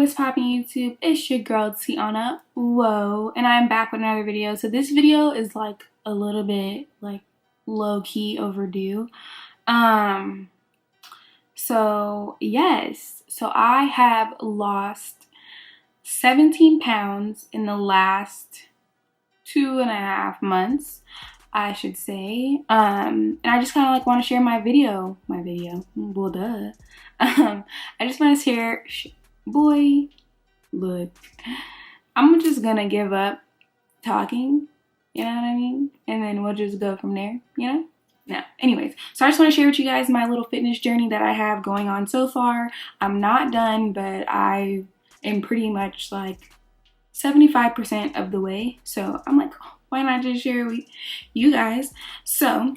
What's poppin' YouTube? It's your girl Tiana. Whoa, and I'm back with another video. So this video is like a little bit like low-key overdue. So yes, so I have lost 17 pounds in the last 2.5 months, I should say. And I just kind of like want to share my video. Well, duh. I just want to share. Boy, look, I'm just gonna give up talking, you know what I mean? And then we'll just go from there, you know? No, anyways, so I just want to share with you guys my little fitness journey that I have going on so far. I'm not done, but I am pretty much like 75% of the way. So I'm like, oh, why not just share with you guys? So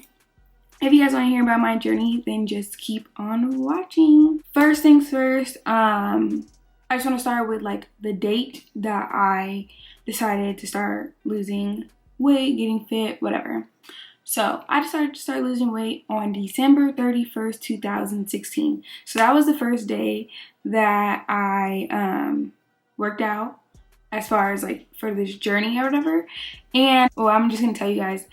if you guys want to hear about my journey, then just keep on watching. First things first, I just want to start with like the date that I decided to start losing weight, getting fit, whatever. So I decided to start losing weight on December 31st, 2016. So that was the first day that I worked out as far as like for this journey or whatever. And well, I'm just gonna tell you guys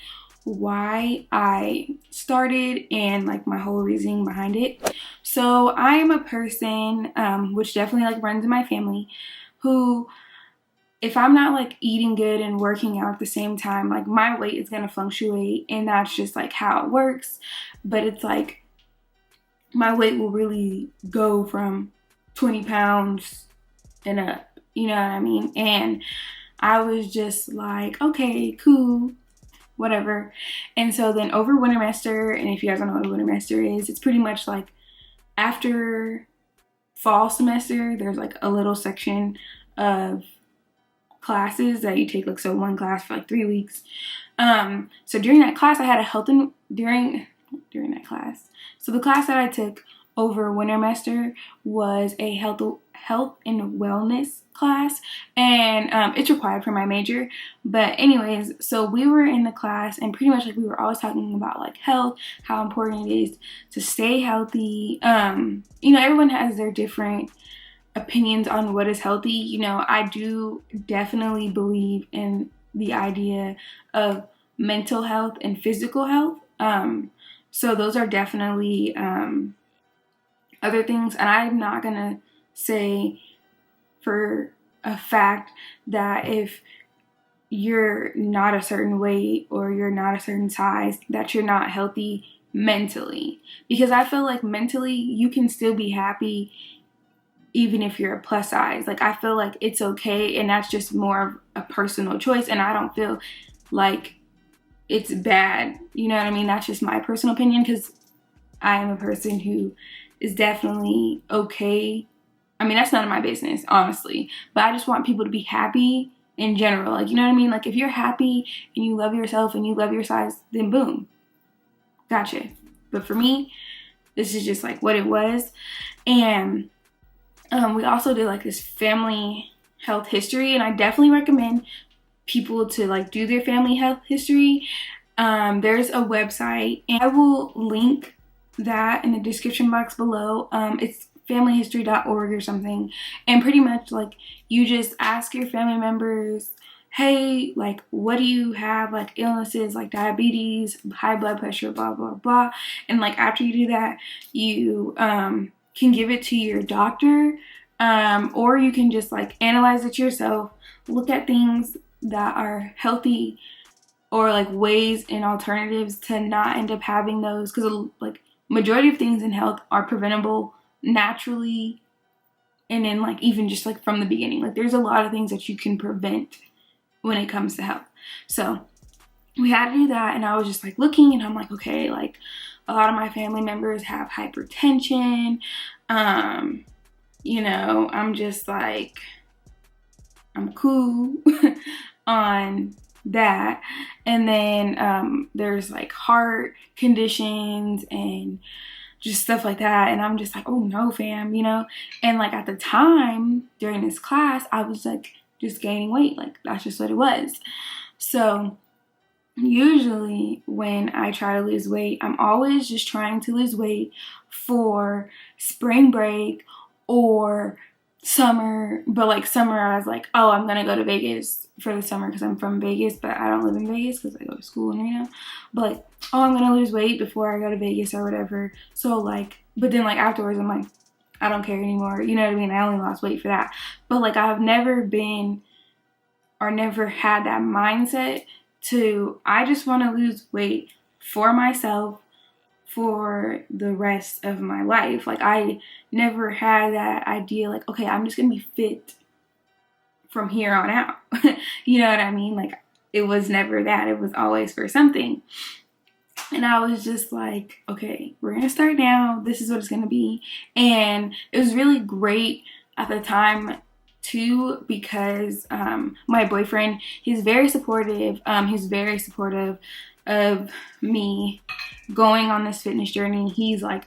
why I started and like my whole reasoning behind it. So I am a person which definitely like runs in my family, who if I'm not like eating good and working out at the same time, like my weight is gonna fluctuate, and that's just like how it works. But it's like my weight will really go from 20 pounds and up, you know what I mean? And I was just like, okay, cool, whatever. And so then over winter semester, and if you guys don't know what a winter semester is, it's pretty much like after fall semester, there's like a little section of classes that you take, like, so one class for like 3 weeks. So during that class I had a health and during that class, so the class that I took over winter semester was a health and wellness class, and it's required for my major. But anyways, so we were in the class and pretty much like we were always talking about like health, how important it is to stay healthy. You know, everyone has their different opinions on what is healthy. You know, I do definitely believe in the idea of mental health and physical health. So those are definitely other things, and I'm not gonna say for a fact that if you're not a certain weight or you're not a certain size that you're not healthy mentally, because I feel like mentally you can still be happy even if you're a plus size. Like I feel like it's okay, and that's just more of a personal choice, and I don't feel like it's bad, you know what I mean? That's just my personal opinion, because I am a person who is definitely okay. I mean, that's none of my business, honestly, but I just want people to be happy in general. Like, you know what I mean? Like if you're happy and you love yourself and you love your size, then boom, gotcha. But for me, this is just like what it was. And we also did like this family health history, and I definitely recommend people to like do their family health history. There's a website, and I will link that in the description box below. It's familyhistory.org or something, and pretty much like you just ask your family members, hey, like what do you have, like illnesses like diabetes, high blood pressure, blah blah blah. And like after you do that, you can give it to your doctor, or you can just like analyze it yourself, look at things that are healthy or like ways and alternatives to not end up having those, because like majority of things in health are preventable naturally, and then like even just like from the beginning, like there's a lot of things that you can prevent when it comes to health. So we had to do that, and I was just like looking, and I'm like, okay, like a lot of my family members have hypertension. You know, I'm just like, I'm cool on that. And then there's like heart conditions and just stuff like that, and I'm just like, oh no fam, you know. And like at the time during this class I was like just gaining weight, like that's just what it was. So usually when I try to lose weight, I'm always just trying to lose weight for spring break or summer, but like summer I was like, oh, I'm gonna go to Vegas for the summer because I'm from Vegas, but I don't live in Vegas because I go to school in Reno. But like, oh, I'm gonna lose weight before I go to Vegas or whatever. So like, but then like afterwards I'm like, I don't care anymore, you know what I mean? I only lost weight for that. But like, I've never been or never had that mindset to, I just want to lose weight for myself for the rest of my life. Like, I never had that idea like, okay, I'm just gonna be fit from here on out. You know what I mean? Like, it was never that. It was always for something. And I was just like, okay, we're gonna start now. This is what it's gonna be. And it was really great at the time too, because my boyfriend, he's very supportive. He's very supportive of me going on this fitness journey. He's like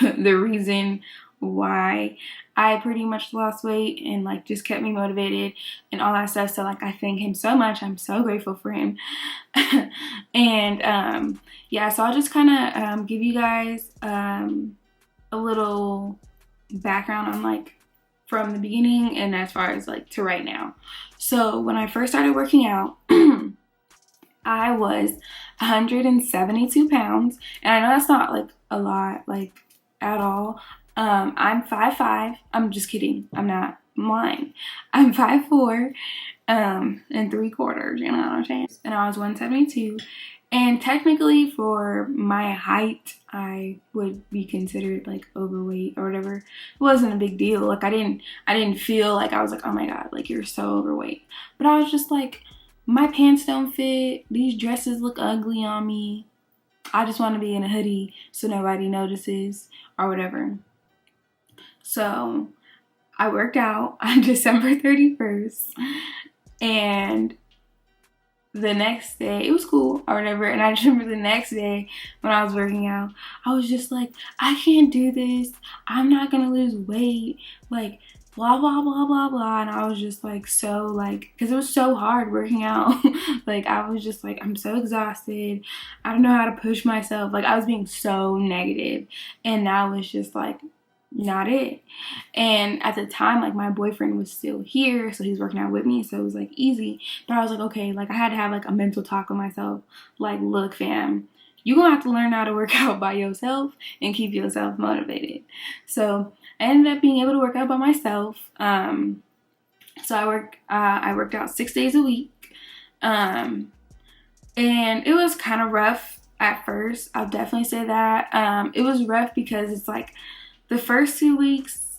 the reason why I pretty much lost weight and like just kept me motivated and all that stuff. So like, I thank him so much. I'm so grateful for him. And yeah, so I'll just kind of give you guys a little background on like from the beginning and as far as like to right now. So when I first started working out, I was 172 pounds, and I know that's not like a lot, like at all. I'm 5'5". I'm just kidding. I'm not. I'm lying. I'm 5'4", and 3/4. You know what I'm saying? And I was 172. And technically for my height, I would be considered like overweight or whatever. It wasn't a big deal. Like I didn't feel like I was like, oh my God, like you're so overweight. But I was just like, my pants don't fit. These dresses look ugly on me. I just want to be in a hoodie so nobody notices or whatever. So I worked out on December 31st, and the next day, it was cool or whatever, and I just remember the next day when I was working out, I was just like, I can't do this. I'm not gonna lose weight. Like, blah, blah, blah, blah, blah. And I was just like, so like, because it was so hard working out. Like, I was just like, I'm so exhausted. I don't know how to push myself. Like, I was being so negative, and that was just like, not it. And at the time, like my boyfriend was still here, so he's working out with me, so it was like easy. But I was like, okay, like I had to have like a mental talk with myself, like, look fam, you're gonna have to learn how to work out by yourself and keep yourself motivated. So I ended up being able to work out by myself. So I worked out 6 days a week, and it was kind of rough at first. I'll definitely say that. It was rough because it's like the first 2 weeks,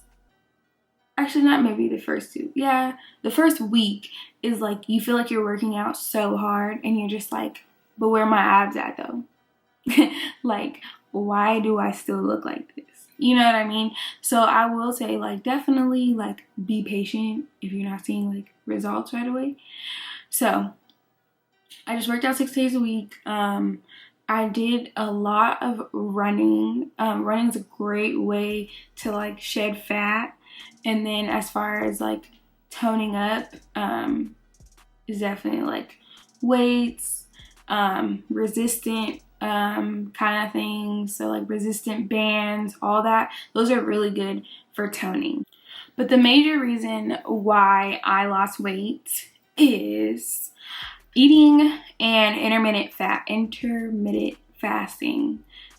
actually not maybe the first two, yeah, the first week is like you feel like you're working out so hard and you're just like, but where are my abs at though? Like, why do I still look like this? You know what I mean? So I will say, like, definitely like be patient if you're not seeing like results right away. So I just worked out 6 days a week. I did a lot of running. Running is a great way to like shed fat. And then as far as like toning up, is definitely like weights, resistant kind of things. So like resistant bands, all that. Those are really good for toning. But the major reason why I lost weight is eating and intermittent fasting.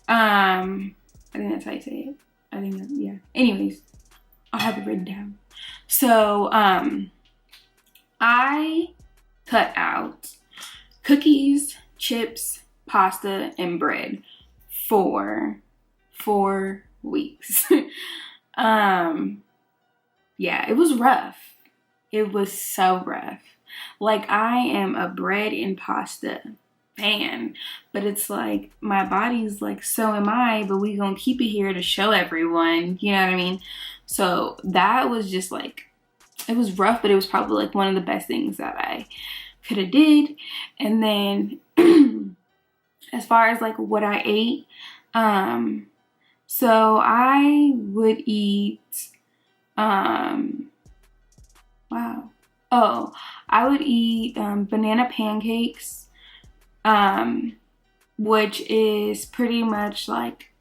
I think that's how you say it. I think that, yeah. Anyways, I'll have it written down. So, I cut out cookies, chips, pasta, and bread for 4 weeks. Yeah, it was rough. It was so rough. Like, I am a bread and pasta fan, but it's like my body's like, so am I, but we gonna keep it here to show everyone, you know what I mean? So that was just like, it was rough, but it was probably like one of the best things that I could have did. And then as far as like what I ate, so I would eat I would eat banana pancakes, which is pretty much like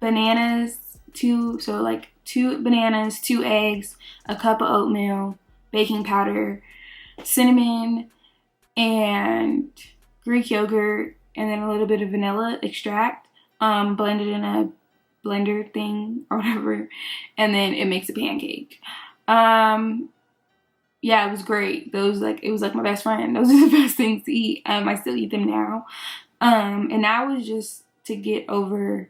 bananas, so like 2 bananas, 2 eggs, a cup of oatmeal, baking powder, cinnamon, and Greek yogurt, and then a little bit of vanilla extract, blended in a blender thing or whatever, and then it makes a pancake. Yeah, it was great. It was like my best friend. Those are the best things to eat. I still eat them now. And that was just to get over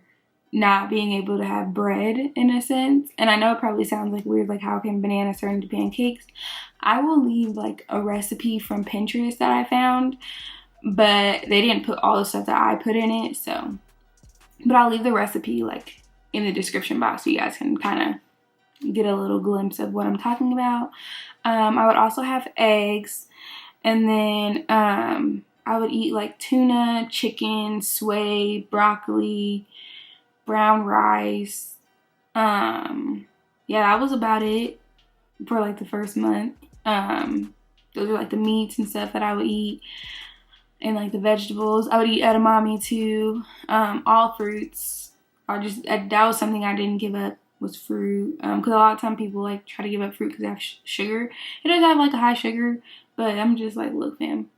not being able to have bread in a sense. And I know it probably sounds like weird, like how can bananas turn into pancakes? I will leave like a recipe from Pinterest that I found, but they didn't put all the stuff that I put in it, so. But I'll leave the recipe like in the description box so you guys can kind of get a little glimpse of what I'm talking about. I would also have eggs, and then I would eat like tuna, chicken, sway, broccoli, brown rice. Yeah, that was about it for like the first month. Those are like the meats and stuff that I would eat, and like the vegetables. I would eat edamame too. All fruits. That was something I didn't give up, was fruit. Because a lot of time people like try to give up fruit because they have sugar. It does have like a high sugar, but I'm just like, look, fam,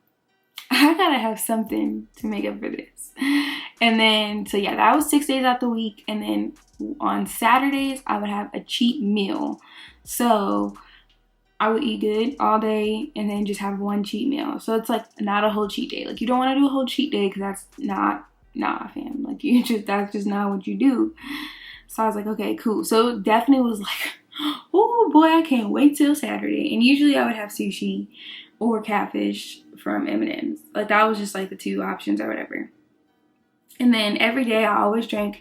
I gotta have something to make up for this. And then, so yeah, that was 6 days out the week. And then on Saturdays, I would have a cheat meal. So I would eat good all day and then just have one cheat meal. So it's like not a whole cheat day. Like, you don't want to do a whole cheat day because that's fam. Like, that's just not what you do. So I was like, okay, cool. So it definitely was like, oh boy, I can't wait till Saturday. And usually I would have sushi or catfish from M&M's. Like, that was just like the 2 options or whatever. And then every day I always drank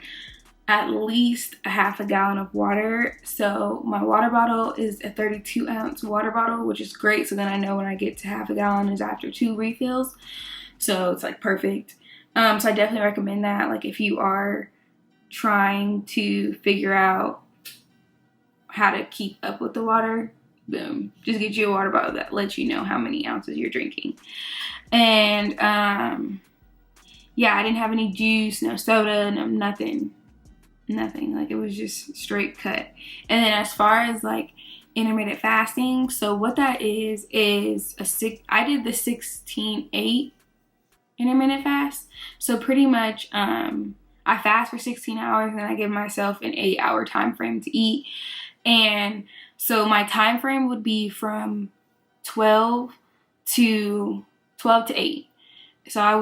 at least a half a gallon of water. So my water bottle is a 32-ounce water bottle, which is great. So then I know when I get to half a gallon is after 2 refills. So it's like perfect. So I definitely recommend that. Like, if you are trying to figure out how to keep up with the water, boom, just get you a water bottle that lets you know how many ounces you're drinking. And yeah, I didn't have any juice, no soda, no nothing. Like, it was just straight cut. And then as far as like intermittent fasting, so what that is I did the 16-8 intermittent fast. So pretty much I fast for 16 hours and I give myself an 8-hour time frame to eat. And so my time frame would be from 12 to 8. So I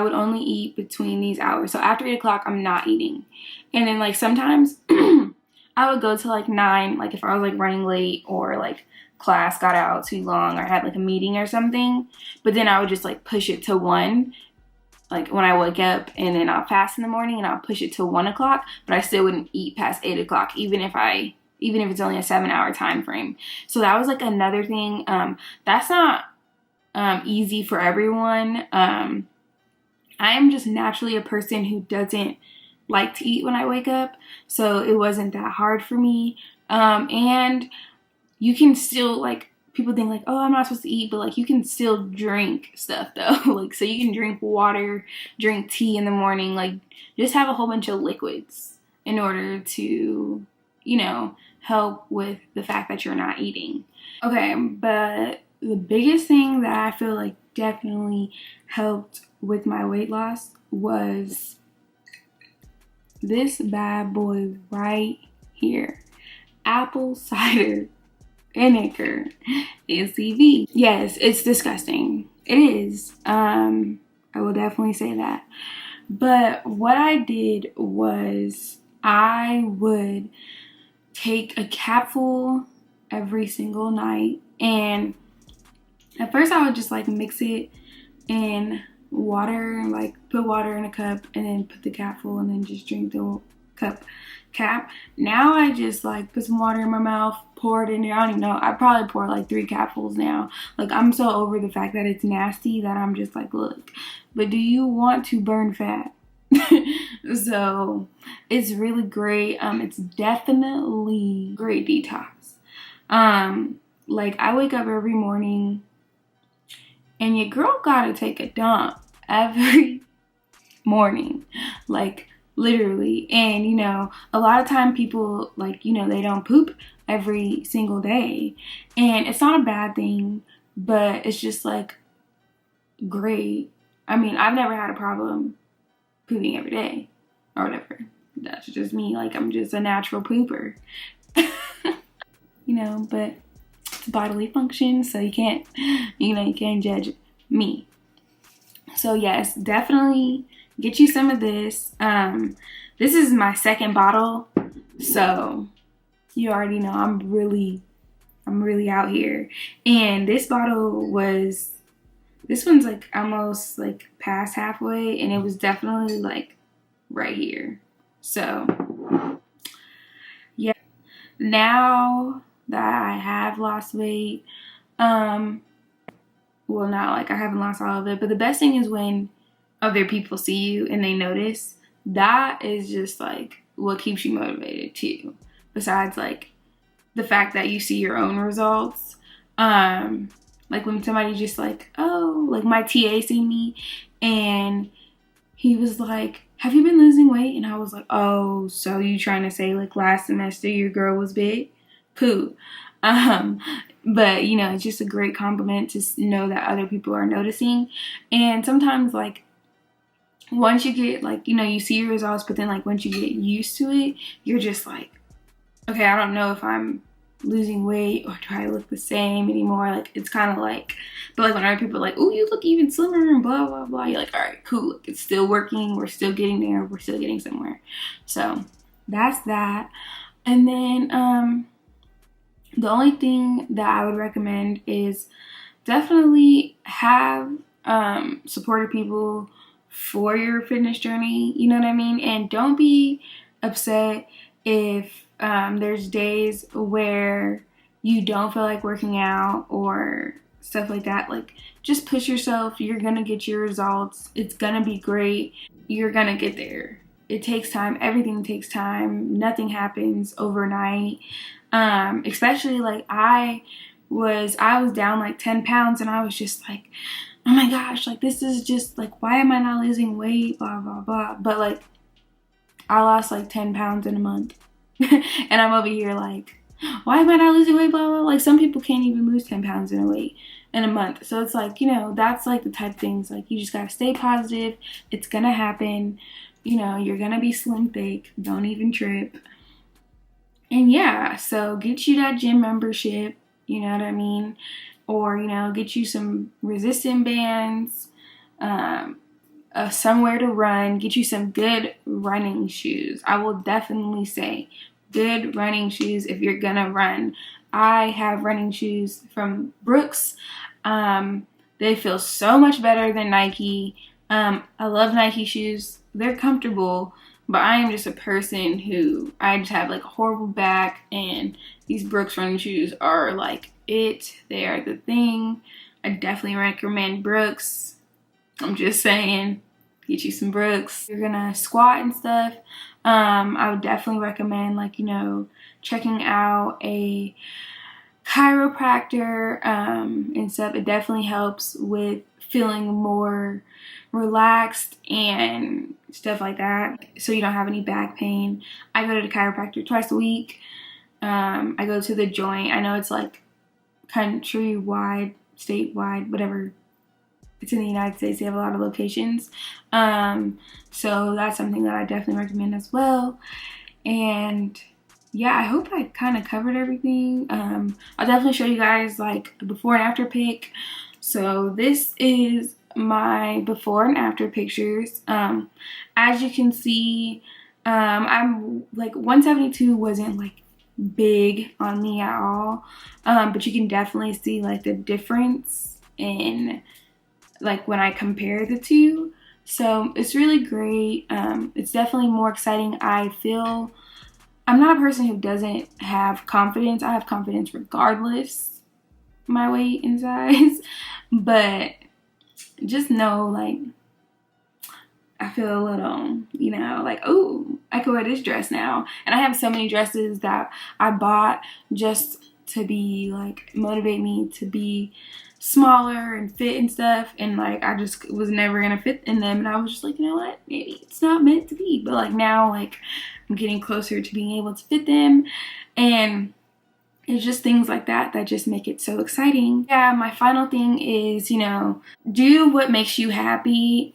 would only eat between these hours. So after 8 o'clock, I'm not eating. And then like sometimes I would go to like 9, like if I was like running late or like class got out too long or I had like a meeting or something. But then I would just like push it to 1, like when I wake up, and then I'll fast in the morning and I'll push it to 1 o'clock. But I still wouldn't eat past 8 o'clock, even if it's only a 7-hour time frame. So that was like another thing. That's not easy for everyone. I am just naturally a person who doesn't like to eat when I wake up, so it wasn't that hard for me. And you can still, like, people think like, oh, I'm not supposed to eat, but like you can still drink stuff though. Like, so you can drink water, drink tea in the morning, like just have a whole bunch of liquids in order to, you know, help with the fact that you're not eating. Okay, but the biggest thing that I feel like definitely helped with my weight loss was this bad boy right here. Apple cider vinegar, ACV. Yes, it's disgusting. It is. I will definitely say that. But what I did was I would take a capful every single night, and at first I would just like mix it in water, like put water in a cup and then put the capful and then just drink the cup cap. Now I just like put some water in my mouth, pour it in there. I don't even know. I probably pour like 3 capfuls now. Like, I'm so over the fact that it's nasty that I'm just like, look, but do you want to burn fat? So it's really great. It's definitely great detox. Like, I wake up every morning and your girl gotta take a dump every morning. Like literally. And you know, a lot of time people, like, you know, they don't poop every single day, and it's not a bad thing, but it's just like great. I mean, I've never had a problem pooping every day or whatever. That's just me. Like, I'm just a natural pooper. You know, but it's bodily function, so you can't, you know, you can't judge me. So yes, definitely get you some of this. This is my second bottle, so you already know I'm really out here. And this one's like almost like past halfway, and it was definitely like right here. So yeah, now that I have lost weight, well, not like I haven't lost all of it, but the best thing is when other people see you and they notice. That is just like what keeps you motivated too, besides like the fact that you see your own results. Like when somebody just like, oh, like my TA seen me and he was like, have you been losing weight? And I was like, oh, so you trying to say like last semester your girl was big? Cool. But you know, it's just a great compliment to know that other people are noticing. And sometimes like once you get like, you know, you see your results, but then like once you get used to it, you're just like, okay, I don't know if I'm losing weight or do I look the same anymore. Like it's kind of like, but like when other people are like, oh, you look even slimmer and blah blah blah, you're like, all right, cool, it's still working, we're still getting there, we're still getting somewhere. So that's that. And then the only thing that I would recommend is definitely have supportive people for your fitness journey, you know what I mean? And don't be upset if there's days where you don't feel like working out or stuff like that. Like, just push yourself. You're gonna get your results. It's gonna be great. You're gonna get there. It takes time. Everything takes time. Nothing happens overnight. Especially like I was down like 10 pounds and I was just like, oh my gosh, like this is just like, why am I not losing weight, blah blah blah. But like I lost like 10 pounds in a month. And I'm over here like, why am I not losing weight, blah blah. Like some people can't even lose 10 pounds in a month. So it's like, you know, that's like the type of things, like you just gotta stay positive. It's gonna happen. You know, you're gonna be slim thick. Don't even trip. And yeah, so get you that gym membership, you know what I mean? Or, you know, get you some resistant bands, somewhere to run, get you some good running shoes. I will definitely say good running shoes if you're gonna run. I have running shoes from Brooks. They feel so much better than Nike. I love Nike shoes. They're comfortable. But I am just a person who, I just have like a horrible back, and these Brooks running shoes are like it. They are the thing. I definitely recommend Brooks. I'm just saying, get you some Brooks. You're gonna squat and stuff. I would definitely recommend, like, you know, checking out a chiropractor and stuff. It definitely helps with feeling more relaxed and stuff like that, so you don't have any back pain. I go to the chiropractor twice a week. I go to the Joint. I know it's like countrywide, statewide, whatever. It's in the United States. They have a lot of locations. So that's something that I definitely recommend as well. And yeah, I hope I kind of covered everything. I'll definitely show you guys like a before and after pic. So this is my before and after pictures. As you can see, I'm like 172 wasn't like big on me at all, but you can definitely see like the difference in like when I compare the two. So it's really great. It's definitely more exciting. I feel I'm not a person who doesn't have confidence. I have confidence regardless my weight and size, but just know, like, I feel a little, you know, like, oh, I could wear this dress now. And I have so many dresses that I bought just to be, like, motivate me to be smaller and fit and stuff, and like I just was never gonna fit in them, and I was just like, you know what, maybe it's not meant to be. But like now, like I'm getting closer to being able to fit them, and it's just things like that that just make it so exciting. Yeah, my final thing is, you know, do what makes you happy.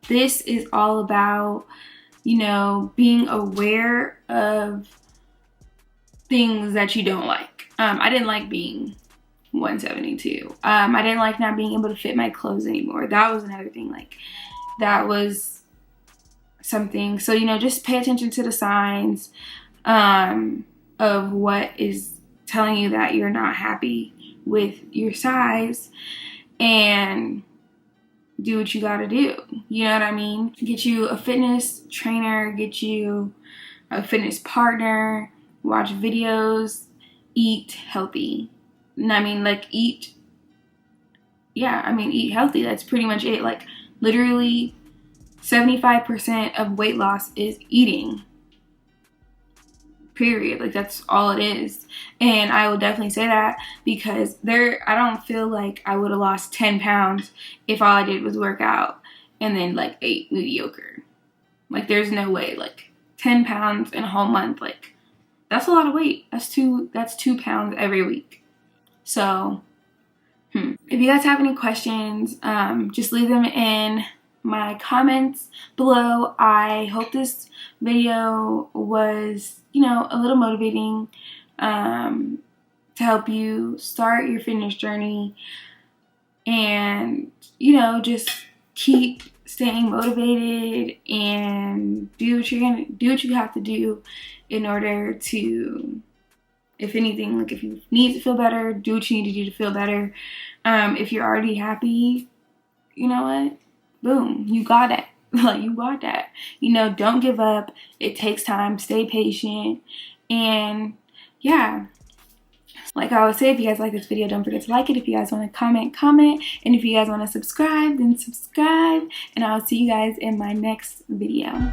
This is all about, you know, being aware of things that you don't like. I didn't like being 172. I didn't like not being able to fit my clothes anymore. That was another thing. Like, that was something. So, you know, just pay attention to the signs of what is telling you that you're not happy with your size, and do what you gotta do. You know what I mean? Get you a fitness trainer, get you a fitness partner, watch videos, eat healthy. And I mean, like, eat healthy. That's pretty much it. Like, literally 75% of weight loss is eating. Period. Like, that's all it is. And I will definitely say that because I don't feel like I would have lost 10 pounds if all I did was work out and then like ate mediocre. Like, there's no way. Like, 10 pounds in a whole month, like, that's a lot of weight. That's 2 pounds every week. So if you guys have any questions, just leave them in my comments below. I hope this video was, you know, a little motivating to help you start your fitness journey, and, you know, just keep staying motivated and do what you have to do in order to, if anything, like, if you need to feel better, do what you need to do to feel better. If you're already happy, you know what? Boom, you got it. Like, you got that. You know, don't give up. It takes time. Stay patient. And yeah, like I always say, if you guys like this video, don't forget to like it. If you guys want to comment. And if you guys want to subscribe, then subscribe. And I'll see you guys in my next video.